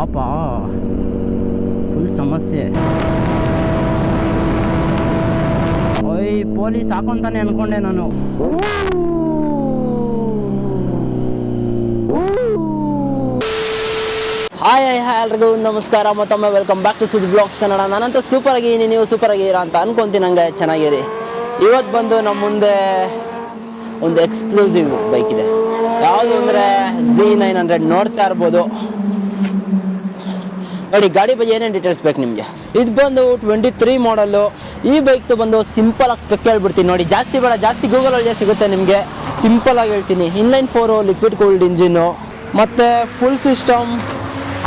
ಪಾಪ ಫುಲ್ ಸಮಸ್ಯೆ. ಓಯ್ ಪೊಲೀಸ್ ಹಾಕೊಂತಾನೆ ಅನ್ಕೊಂಡೆ ನಾನು. ಹಾಯ್ ಎಲ್ರಿಗೂ ನಮಸ್ಕಾರ, ಮತ್ತೊಮ್ಮೆ ವೆಲ್ಕಮ್ ಬ್ಯಾಕ್ ಟು ಸುದ್ದಿ ಬ್ಲಾಗ್ಸ್ ಕನ್ನಡ. ನಾನಂತ ಸೂಪರ್ ಆಗಿದ್ದೀನಿ, ನೀವು ಸೂಪರ್ ಆಗಿದ್ದೀರಾ ಅಂತ ಅನ್ಕೊಂತೀನಿ. ಹಂಗೆ ಚೆನ್ನಾಗಿರಿ. ಇವತ್ತು ಬಂದು ನಮ್ಮ ಮುಂದೆ ಒಂದು ಎಕ್ಸ್ಕ್ಲೂಸಿವ್ ಬೈಕ್ ಇದೆ. ಯಾವುದು ಅಂದರೆ Z900 ನೋಡ್ತಾ ಇರ್ಬೋದು. ನೋಡಿ ಗಾಡಿ ಬಗ್ಗೆ ಏನೇನು ಡೀಟೇಲ್ಸ್ ಬೇಕು ನಿಮಗೆ. ಇದು ಬಂದು 23 ಮಾಡಲ್ಲು. ಈ ಬೈಕ್ದು ಬಂದು ಸಿಂಪಲ್ ಆಗಿ ಸ್ಪೆಕ್ ಹೇಳ್ಬಿಡ್ತೀನಿ. ನೋಡಿ ಜಾಸ್ತಿ ಬೇಡ, ಜಾಸ್ತಿ ಗೂಗಲ್ ಒಳಗೆ ಸಿಗುತ್ತೆ ನಿಮಗೆ. ಸಿಂಪಲ್ ಆಗಿ ಹೇಳ್ತೀನಿ. ಇನ್ಲೈನ್ 4 ಲಿಕ್ವಿಡ್ ಕೂಲ್ಡ್ ಇಂಜಿನ್ನು ಮತ್ತು ಫುಲ್ ಸಿಸ್ಟಮ್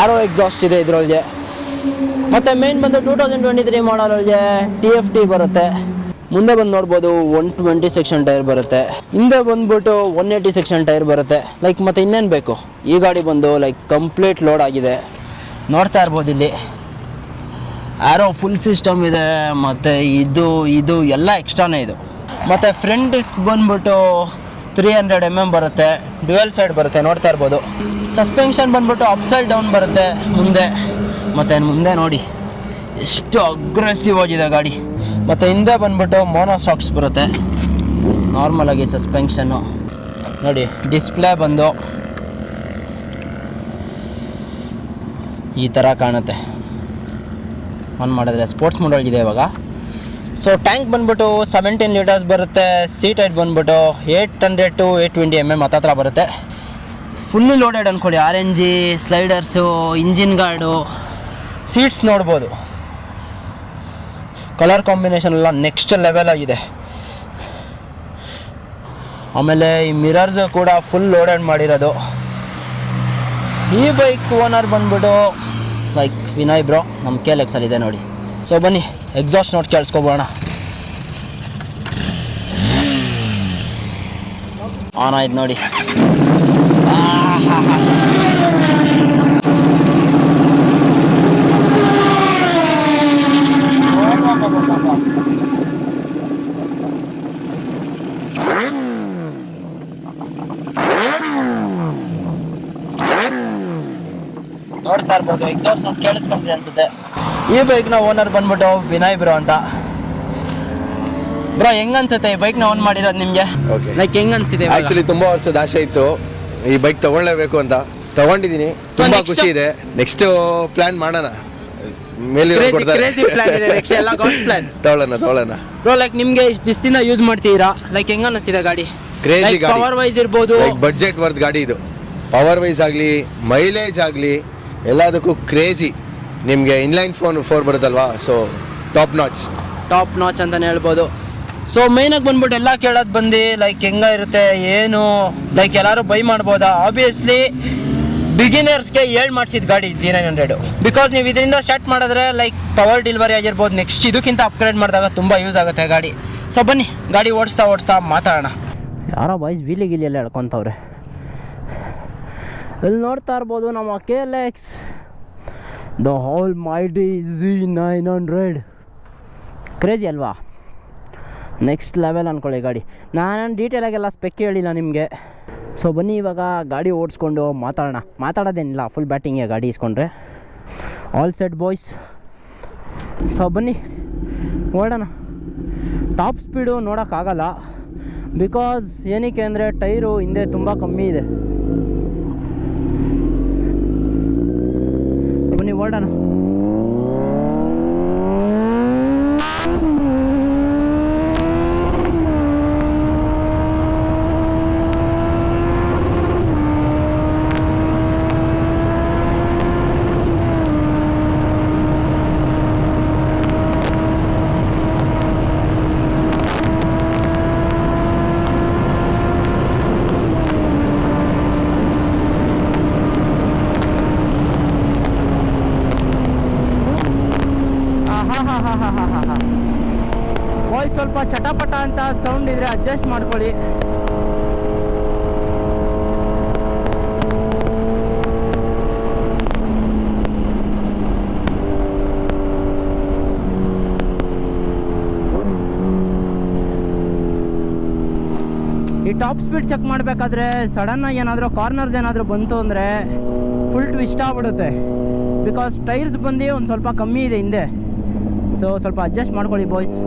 ಆರೋ ಎಕ್ಸಾಸ್ಟ್ ಇದೆ ಇದರೊಳಗೆ. ಮತ್ತು ಮೇನ್ ಬಂದು 2023 ಮಾಡಲ್ ಒಳಗೆ TFT ಬರುತ್ತೆ. ಮುಂದೆ ಬಂದು ನೋಡ್ಬೋದು 120 ಸೆಕ್ಷನ್ ಟೈರ್ ಬರುತ್ತೆ. ಹಿಂದೆ ಬಂದ್ಬಿಟ್ಟು 180 ಸೆಕ್ಷನ್ ಟೈರ್ ಬರುತ್ತೆ. ಮತ್ತು ಇನ್ನೇನು ಬೇಕು. ಈ ಗಾಡಿ ಬಂದು ಕಂಪ್ಲೀಟ್ ಲೋಡ್ ಆಗಿದೆ, ನೋಡ್ತಾ ಇರ್ಬೋದು. ಇಲ್ಲಿ ಆರೋ ಫುಲ್ ಸಿಸ್ಟಮ್ ಇದೆ, ಮತ್ತು ಇದು ಎಲ್ಲ ಎಕ್ಸ್ಟ್ರಾನೇ ಇದು. ಮತ್ತು ಫ್ರಂಟ್ ಡಿಸ್ಕ್ ಬಂದ್ಬಿಟ್ಟು 300 mm ಬರುತ್ತೆ. ಡ್ಯುಯಲ್ ಸೈಡ್ ಬರುತ್ತೆ, ನೋಡ್ತಾ ಇರ್ಬೋದು. ಸಸ್ಪೆನ್ಷನ್ ಬಂದ್ಬಿಟ್ಟು ಅಪ್ಸೈಡ್ ಡೌನ್ ಬರುತ್ತೆ ಮುಂದೆ. ಮತ್ತು ಮುಂದೆ ನೋಡಿ ಎಷ್ಟು ಅಗ್ರೆಸಿವ್ ಆಗಿದೆ ಗಾಡಿ. ಮತ್ತು ಹಿಂದೆ ಬಂದ್ಬಿಟ್ಟು ಮೋನೋ ಶಾಕ್ಸ್ ಬರುತ್ತೆ. ನಾರ್ಮಲಾಗಿ ಸಸ್ಪೆನ್ಷನ್ನು ನೋಡಿ. ಡಿಸ್ಪ್ಲೇ ಬಂದು ಈ ಥರ ಕಾಣುತ್ತೆ. ಆನ್ ಮಾಡಿದ್ರೆ ಸ್ಪೋರ್ಟ್ಸ್ ಮೋಡ್ ಇದೆ ಇವಾಗ. ಸೊ ಟ್ಯಾಂಕ್ ಬಂದ್ಬಿಟ್ಟು 17 ಲೀಟರ್ಸ್ ಬರುತ್ತೆ. ಸೀಟ್ ಹೈಟ್ ಬಂದ್ಬಿಟ್ಟು 800 to 820 mm ಹತ್ರ ಬರುತ್ತೆ. ಫುಲ್ಲಿ ಲೋಡೆಡ್ ಅಂದ್ಕೊಳ್ಳಿ. RNG ಸ್ಲೈಡರ್ಸು, ಇಂಜಿನ್ ಗಾರ್ಡು, ಸೀಟ್ಸ್ ನೋಡ್ಬೋದು. ಕಲರ್ ಕಾಂಬಿನೇಷನ್ ಎಲ್ಲ ನೆಕ್ಸ್ಟ್ ಲೆವೆಲ್ ಆಗಿದೆ. ಆಮೇಲೆ ಈ ಮಿರರ್ಸು ಕೂಡ ಫುಲ್ ಲೋಡೆಡ್ ಮಾಡಿರೋದು. ಈ ಬೈಕ್ ಓನರ್ ಬಂದ್ಬಿಟ್ಟು ವಿನಯ್ ಬ್ರೋ, ನಮ್ಮ KLX ಇದೆ ನೋಡಿ. ಸೊ ಬನ್ನಿ ಎಕ್ಸಾಸ್ಟ್ ನೋಡಿ ಕೇಳಿಸ್ಕೊಬೋಣ. ಆನ್ ಆಯ್ತು ನೋಡಿ. ನೋಡ್ತಾ ಇರ್ಬೋದು, ಎಕ್ಸಾಸ್ಟ್ ನೋಡಿ ಕೇಳಿಸ್ಕೊಂಡ್ರಿ ಅನ್ಸುತ್ತೆ. ಈ ಬೈಕ್ನ ಓನರ್ ಬಂದ್ಬಿಟ್ಟು ವಿನಯ್ ಬ್ರೋ ಅಂತ. ಬ್ರೋ ಹೆಂಗ್ ಅನ್ಸುತ್ತೆ ಈ ಬೈಕ್ನ ಓನ್ ಮಾಡಿರೋದು ನಿಮಗೆ? ಹೆಂಗ್ ಅನ್ಸ್ತಿದೆ? ಆಕ್ಚುಲಿ ತುಂಬಾ ವರ್ಷದ ಆಸೆ ಇತ್ತು ಈ ಬೈಕ್ ತಗೊಳ್ಳೇಬೇಕು ಅಂತ. ತಗೊಂಡಿದ್ದೀನಿ, ತುಂಬಾ ಖುಷಿ ಇದೆ. ನೆಕ್ಸ್ಟ್ ಪ್ಲಾನ್ ಮಾಡೋಣ. ತಗೊಳ್ಳೋಣ ಬ್ರೋ. ನಿಮ್ಗೆ ಇಷ್ಟು ದಿವಸದಿಂದ ಯೂಸ್ ಮಾಡ್ತೀರಾ, ಹೆಂಗ್ ಅನಿಸ್ತಿದೆ ಗಾಡಿ? ಕ್ರೇಜಿ ಗಾಡಿ. ಪವರ್ ವೈಸ್ ಇರ್ಬೋದು, ಬಡ್ಜೆಟ್ ವರ್ತ್ ಗಾಡಿ ಇದು. ಪವರ್ ವೈಸ್ ಆಗಲಿ, ಮೈಲೇಜ್ ಆಗಲಿ, ಎಲ್ಲದಕ್ಕೂ ಕ್ರೇಜಿ. ನಿಮಗೆ ಇನ್ಲೈನ್ 4 ಬರುತ್ತಲ್ವಾ, ಸೊ ಟಾಪ್ ನಾಚ್ ಅಂತಲೇ ಹೇಳ್ಬೋದು. ಸೊ ಮೇನಾಗಿ ಬಂದ್ಬಿಟ್ಟು ಎಲ್ಲ ಕೇಳೋದು ಬಂದು ಹೆಂಗ ಇರುತ್ತೆ ಏನು, ಎಲ್ಲರೂ ಬೈ ಮಾಡ್ಬೋದಾ? ಆಬ್ವಿಯಸ್ಲಿ ಬಿಗಿನರ್ಸ್ಗೆ ಮಾಡಿಸಿದ ಗಾಡಿ Z900. ಬಿಕಾಸ್ ನೀವು ಇದರಿಂದ ಸ್ಟಾರ್ಟ್ ಮಾಡಿದ್ರೆ ಪವರ್ ಡೆಲಿವರಿ ಆಗಿರ್ಬೋದು. ನೆಕ್ಸ್ಟ್ ಇದಕ್ಕಿಂತ ಅಪ್ಗ್ರೇಡ್ ಮಾಡಿದಾಗ ತುಂಬ ಯೂಸ್ ಆಗುತ್ತೆ ಗಾಡಿ. ಸೊ ಬನ್ನಿ ಗಾಡಿ ಓಡಿಸ್ತಾ ಮಾತಾಡೋಣ. ಯಾರೋ ಬಾಯ್ಸ್ ವೀಲಿ ಎಲ್ಲ ಹೇಳ್ಕೊತವ್ರೆ. ಇಲ್ಲಿ ನೋಡ್ತಾ ಇರ್ಬೋದು ನಮ್ಮ KLX the whole mighty Z900. Crazy ಅಲ್ವಾ? ನೆಕ್ಸ್ಟ್ ಲೆವೆಲ್ ಅಂದ್ಕೊಳ್ಳಿ ಗಾಡಿ. ನಾನು ಡೀಟೇಲಾಗೆಲ್ಲ ಸ್ಪೆಕ್ ಹೇಳಿಲ್ಲ ನಿಮಗೆ. ಸೊ ಬನ್ನಿ ಇವಾಗ ಗಾಡಿ ಓಡಿಸ್ಕೊಂಡು ಮಾತಾಡೋದೇನಿಲ್ಲ, ಫುಲ್ ಬ್ಯಾಟಿಂಗೇ ಗಾಡಿ ಇಸ್ಕೊಂಡ್ರೆ. All set boys. ಸೊ ಬನ್ನಿ ಓಡೋಣ. ಟಾಪ್ ಸ್ಪೀಡು ನೋಡೋಕ್ಕಾಗಲ್ಲ, ಬಿಕಾಸ್ ಏನಕ್ಕೆ ಅಂದರೆ ಟೈರು ಹಿಂದೆ ತುಂಬ ಕಮ್ಮಿ ಇದೆ. ಬನ್ನಿ ಓಡೋಣ. ವಾಯ್ಸ್ ಸ್ವಲ್ಪ ಚಟಪಟ ಅಂತ ಸೌಂಡ್ ಇದ್ರೆ ಅಡ್ಜಸ್ಟ್ ಮಾಡ್ಕೊಳ್ಳಿ. ಈ ಟಾಪ್ ಸ್ಪೀಡ್ ಚೆಕ್ ಮಾಡಬೇಕಾದ್ರೆ ಸಡನ್ನಾಗಿ ಏನಾದರೂ ಕಾರ್ನರ್ಸ್ ಏನಾದರೂ ಬಂತು ಅಂದರೆ ಫುಲ್ ಟ್ವಿಸ್ಟ್ ಆಗ್ಬಿಡುತ್ತೆ. ಬಿಕಾಸ್ ಟೈರ್ಸ್ ಬಂದು ಒಂದು ಸ್ವಲ್ಪ ಕಮ್ಮಿ ಇದೆ ಹಿಂದೆ. ಸೊ ಸ್ವಲ್ಪ ಅಡ್ಜಸ್ಟ್ ಮಾಡ್ಕೊಳ್ಳಿ ಬಾಯ್ಸ್.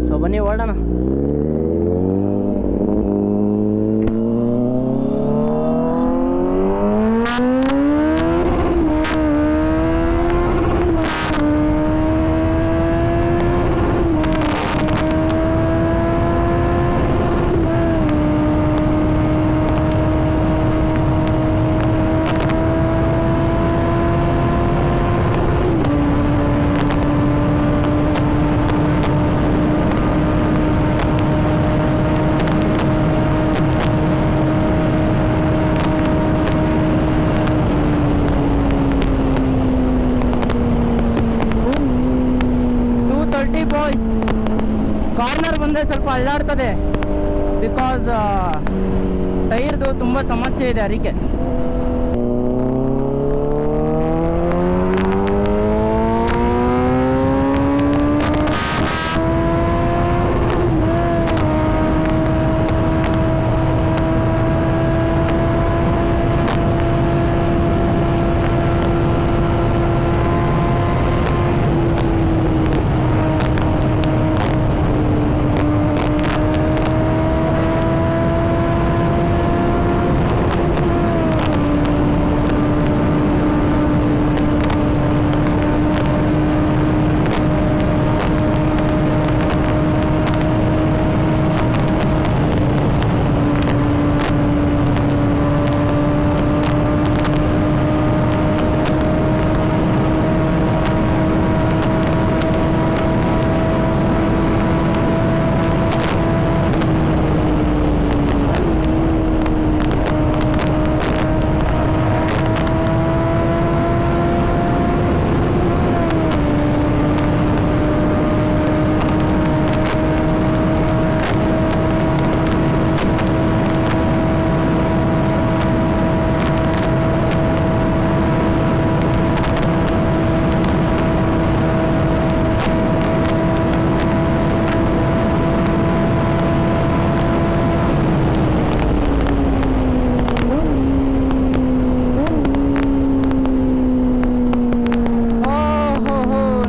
ಸೊ ಬನ್ನಿ ಹೊರಡೋಣ. ಬಾಯ್ಸ್ ಕಾರ್ನರ್ ಬಂದರೆ ಸ್ವಲ್ಪ ಅಳ್ಳಾಡ್ತದೆ ಬಿಕಾಸ್ ಟೈರ್ದು ತುಂಬ ಸಮಸ್ಯೆ ಇದೆ ಅದಕ್ಕೆ.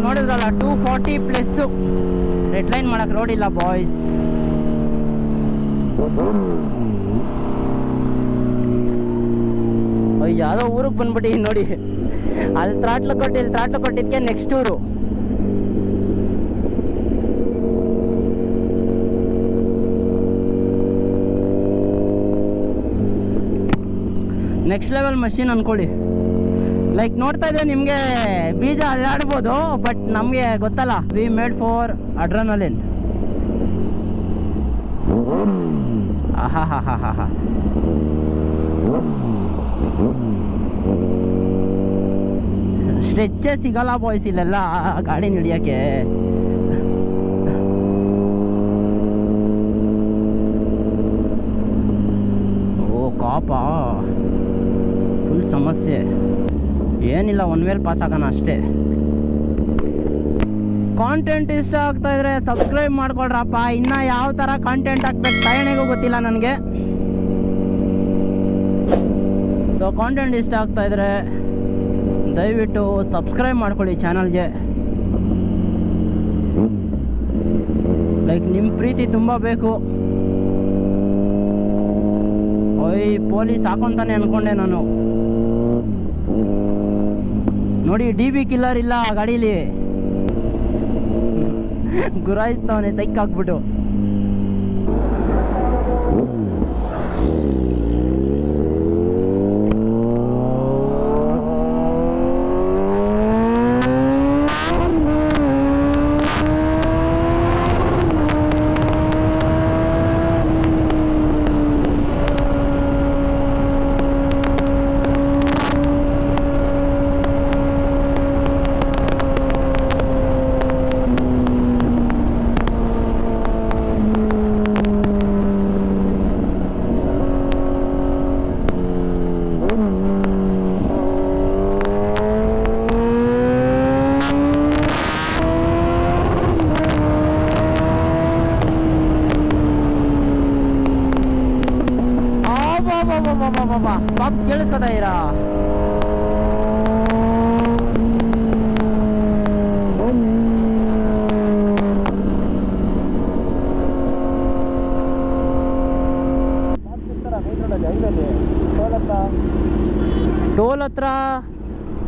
ನೋಡಿದ್ರಲ್ಲ 240+ ರೆಡ್ ಲೈನ್ ಮಾಡಕ್ಕೆ ರೋಡ್ ಇಲ್ಲ ಬಾಯ್ಸ್. ಯಾವುದೋ ಊರಿಗೆ ಬಂದ್ಬಿಟ್ಟು ನೋಡಿ, ಅಲ್ಲಿ ತ್ರಾಟ್ಲು ಕೊಟ್ಟಿದ್ದಕ್ಕೆ ನೆಕ್ಸ್ಟ್ ಊರು. ನೆಕ್ಸ್ಟ್ ಲೆವೆಲ್ ಮಷೀನ್ ಅನ್ಕೊಳ್ಳಿ. ಲೈಕ್ ನೋಡ್ತಾ ಇದ್ರೆ ನಿಮಗೆ ಬೀಜ ಅಲ್ಲಾಡ್ಬೋದು, ಬಟ್ ನಮಗೆ ಗೊತ್ತಲ್ಲ, ವಿ ಮೇಡ್ ಫಾರ್ ಅಡ್ರೆನಲಿನ್. ಆಹಾ ಸ್ಟ್ರೆಚ್ಚೇ ಸಿಗಲ್ಲ ಬಾಯ್ಸ್ ಇಲ್ಲೆಲ್ಲ ಗಾಡಿ ಹಿಡಿಯೋಕ್ಕೆ. ಓ ಕಾಪಾ, ಫುಲ್ ಸಮಸ್ಯೆ. ಏನಿಲ್ಲ, ಒನ್ ವೇಲ್ ಪಾಸ್ ಆಗೋಣ ಅಷ್ಟೇ. ಕಾಂಟೆಂಟ್ ಇಷ್ಟ ಆಗ್ತಾ ಇದ್ರೆ ಸಬ್ಸ್ಕ್ರೈಬ್ ಮಾಡ್ಕೊಳ್ರಪ್ಪ. ಇನ್ನು ಯಾವ ಥರ ಕಾಂಟೆಂಟ್ ಹಾಕ್ಬೇಕು ತಯಣೆಗೂ ಗೊತ್ತಿಲ್ಲ ನನಗೆ. ಸೊ ಕಾಂಟೆಂಟ್ ಇಷ್ಟ ಆಗ್ತಾ ಇದ್ರೆ ದಯವಿಟ್ಟು ಸಬ್ಸ್ಕ್ರೈಬ್ ಮಾಡ್ಕೊಳ್ಳಿ ಚಾನಲ್ಗೆ. ಲೈಕ್ ನಿಮ್ಮ ಪ್ರೀತಿ ತುಂಬ ಬೇಕು. ಓಯ್ ಪೊಲೀಸ್ ಹಾಕೊಂತಾನೆ ಅಂದ್ಕೊಂಡೆ ನಾನು. ನೋಡಿ DB ಕಿಲ್ಲರ್ ಇಲ್ಲ ಗಾಡೀಲಿ, ಗುರಾಯಿಸ್ತವನೆ ಸೈಕ್ ಹಾಕ್ಬಿಟ್ಟು. ಪಾಪ್ಸ್ ಕೇಳಿಸ್ಕೊತಾ ಇರಾ? ಟೋಲ್ ಹತ್ರ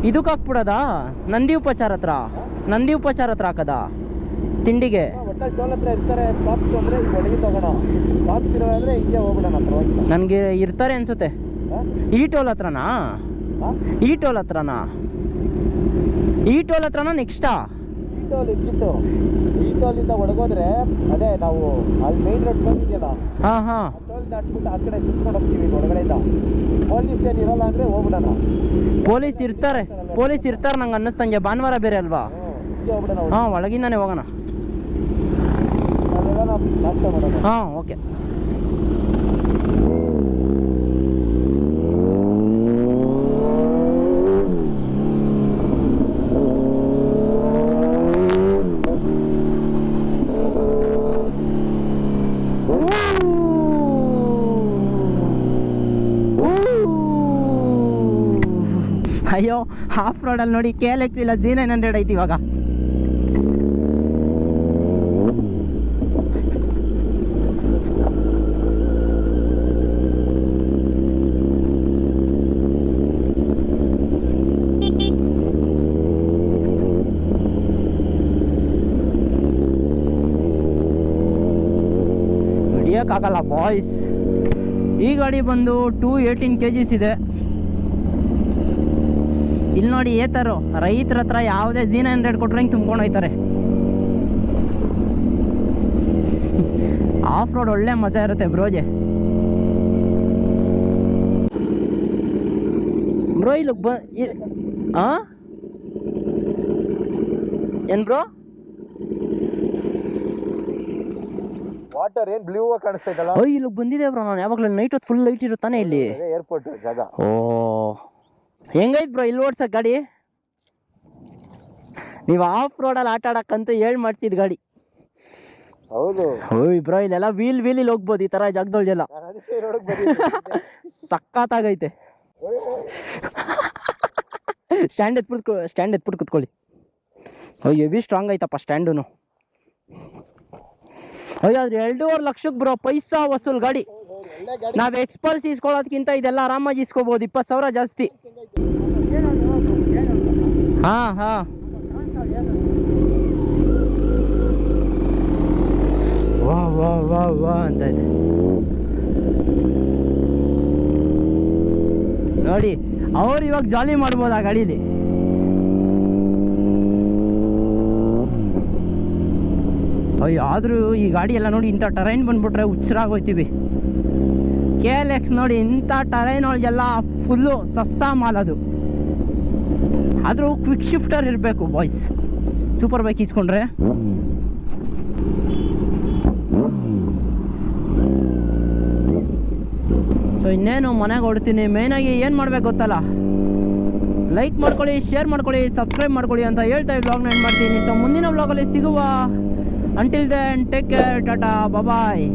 ಇದಕ್ಕೆ ಹಾಕ್ಬಿಡೋದಾ? ನಂದಿ ಉಪಚಾರ ಹತ್ರ ಹಾಕದ ತಿಂಡಿಗೆ? ಒಟ್ಟಲ್ಲಿ ಟೋಲ್ ಹತ್ರ ಇರ್ತಾರೆ ಪಾಪ್ಸ್ ಅಂದರೆ ಈಗ ಒಳಗೆ ತಗೋಣ, ಪಾಪ್ಸ್ ಇರೋದ್ರೆ ಹಿಂಗೆ ಹೋಗ್ಬಿಡೋಣ ಪರವಾಗಿಲ್ಲ. ನನಗೆ ಇರ್ತಾರೆ ಅನ್ಸುತ್ತೆ. ಈ ಟೋಲ್ ಹತ್ರನಾ? ಈ ಟೋಲ್ ಹತ್ರನಾ ನೆಕ್ಸ್ಟಾ? ಈ ಟೋಲ್ ಇಚ್ಚಿತ್ತು, ಈ ಟೋಲಿಂದ ಒಳಗೋದ್ರೆ ಅದೇ ನಾವು ಅಲ್ಲಿ ಮೇನ್ ರೋಡ್ ಬಂದಿದೆಯಲ್ಲ, ಹಾಂ ಟೋಲ್ ದಾಟ್ಬಿಟ್ಟು ಆ ಕಡೆ ಸುತ್ಕೊಂಡು ಹೋಗ್ತೀವಿ ಒಳಗಡೆಯಿಂದ. ಪೊಲೀಸ್ ಏನು ಇರಲ್ಲ ಅಂದರೆ ಹೋಗ್ಬಿಡೋಣ. ಪೊಲೀಸ್ ಇರ್ತಾರೆ ನಂಗೆ ಅನ್ನಿಸ್ತಂಗೆ. ಭಾನುವಾರ ಬೇರೆ ಅಲ್ವಾ? ಹಿಂಗೆ ಹೋಗ್ಬಿಡೋಣ. ಹಾಂ, ಒಳಗಿಂದಾನೆ ಹೋಗೋಣ. ಅದೆಲ್ಲ ನಾಷ್ಟ ಮಾಡೋಣ. ಹಾಂ, ಓಕೆ. ಅಯ್ಯೋ, ಆಫ್ ರೋಡಲ್ಲಿ ನೋಡಿ KLX ಇಲ್ಲ Z900 ಐತಿ ಇವಾಗ. ಹಿಡಿಯೋಕ್ಕಾಗಲ್ಲ ಬಾಯ್ಸ್. ಈ ಗಾಡಿ ಬಂದು 218 kgs ಇದೆ. ಇಲ್ಲಿ ನೋಡಿ ಏತರು ರೈತರ ಹತ್ರ ಯಾವುದೇ Z900 ಕೊಟ್ರೆ ಹಿಂಗೆ ತುಂಬ್ಕೊಂಡು ಹೋಯ್ತಾರೆ. ಆಫ್ ರೋಡ್ ಒಳ್ಳೆ ಮಜಾ ಇರುತ್ತೆ ಬ್ರೋಜೆ. ಬ್ರೋ ಇಲ್ಲಿ ಏನು ಬ್ರೋ? ವಾಟರ್ ಏನು ಬ್ಲೂ ಕಾಣಿಸ್ತಾ ಇದಲ್ಲ? ಇಲ್ಲಿ ಬಂದಿದೆ ಬ್ರೋ. ನಾನು ಯಾವಾಗಲೂ ನೈಟ್ ಹೊತ್ತು ಫುಲ್ ಲೈಟ್ ಇರುತ್ತಾನೆ ಇಲ್ಲಿ. ಏರ್ಪೋರ್ಟ್ ಜಾಗ. ಓ, ಹೆಂಗೈತ್ ಬ್ರೋ ಇಲ್ಲಿ ಓಡ್ಸಕ್ ಗಾಡಿ? ನೀವು ಆಫ್ ರೋಡಲ್ಲಿ ಆಟ ಆಡಕ್ಕಂತೂ ಹೇಳ್ ಮಾಡ್ಸಿದ್ ಗಾಡಿ. ಹೌದು. ಓಯ್ ಬ್ರೋ, ಇಲ್ಲೆಲ್ಲ ವೀಲ್ ಹೋಗ್ಬೋದು ಈ ಥರ ಜಾಗದೊಳಗೆಲ್ಲ. ಸಕ್ಕತ್ತಾಗೈತೆ. ಸ್ಟ್ಯಾಂಡ್ ಎತ್ಬಿಟ್ಟು ಕುತ್ಕೊಳ್ಳಿ. ಅಯ್ಯೋ, ಹೆವಿ ಸ್ಟ್ರಾಂಗ್ ಐತಪ್ಪ ಸ್ಟ್ಯಾಂಡು. ಅಯ್ಯೋ, ಅದ್ರ 2.5 ಲಕ್ಷಕ್ಕೆ ಬ್ರೋ, ಪೈಸಾ ವಸೂಲ್ ಗಾಡಿ. ನಾವು ಎಕ್ಸ್ಪಲ್ಸ್ ಇಸ್ಕೊಳ್ಳೋದಕ್ಕಿಂತ ಇದೆಲ್ಲ ಆರಾಮಾಗಿ ಇಸ್ಕೋಬೋದು. 20,000 ಜಾಸ್ತಿ. ಹಾಂ ವಾ ಅಂತ ಇದೆ ನೋಡಿ. ಅವ್ರು ಇವಾಗ ಜಾಲಿ ಮಾಡ್ಬೋದು ಆ ಗಾಡೀಲಿ. ಅಯ್ಯೋ, ಆದರೂ ಈ ಗಾಡಿ ಎಲ್ಲ ನೋಡಿ ಇಂಥ ಟರೈನ್ ಬಂದ್ಬಿಟ್ರೆ ಹುಚ್ಚರಾಗೋಯ್ತೀವಿ. KLX ನೋಡಿ, ಇಂಥ ಟರೈನ್ ಒಳಗೆಲ್ಲ ಫುಲ್ಲು ಸಸ್ತಾ ಮಾಲ್ ಅದು. ಆದರೂ ಕ್ವಿಕ್ ಶಿಫ್ಟರ್ ಇರಬೇಕು ಬಾಯ್ಸ್, ಸೂಪರ್ ಬೈಕ್ ಇಸ್ಕೊಂಡ್ರೆ. ಸೊ ಇನ್ನೇನು ಮನೆಗೆ ಹೊಡ್ತೀನಿ. ಮೇಯ್ನಾಗಿ ಏನು ಮಾಡ್ಬೇಕು ಗೊತ್ತಲ್ಲ, ಲೈಕ್ ಮಾಡ್ಕೊಳ್ಳಿ, ಶೇರ್ ಮಾಡ್ಕೊಳ್ಳಿ, ಸಬ್ಸ್ಕ್ರೈಬ್ ಮಾಡ್ಕೊಳ್ಳಿ ಅಂತ ಹೇಳ್ತಾ ಈ ವ್ಲಾಗ್ನ ಎಂಡ್ ಮಾಡ್ತೀನಿ. ಸೊ ಮುಂದಿನ ವ್ಲಾಗಲ್ಲಿ ಸಿಗುವ. Until then, take care, tata, bye-bye.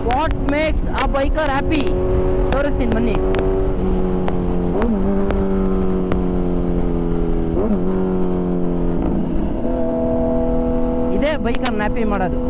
What makes a biker happy? ತೋರಿಸ್ತೀನಿ ಬನ್ನಿ. ಇದೇ ಬೈಕರ್ನ ಹ್ಯಾಪಿ ಮಾಡೋದು.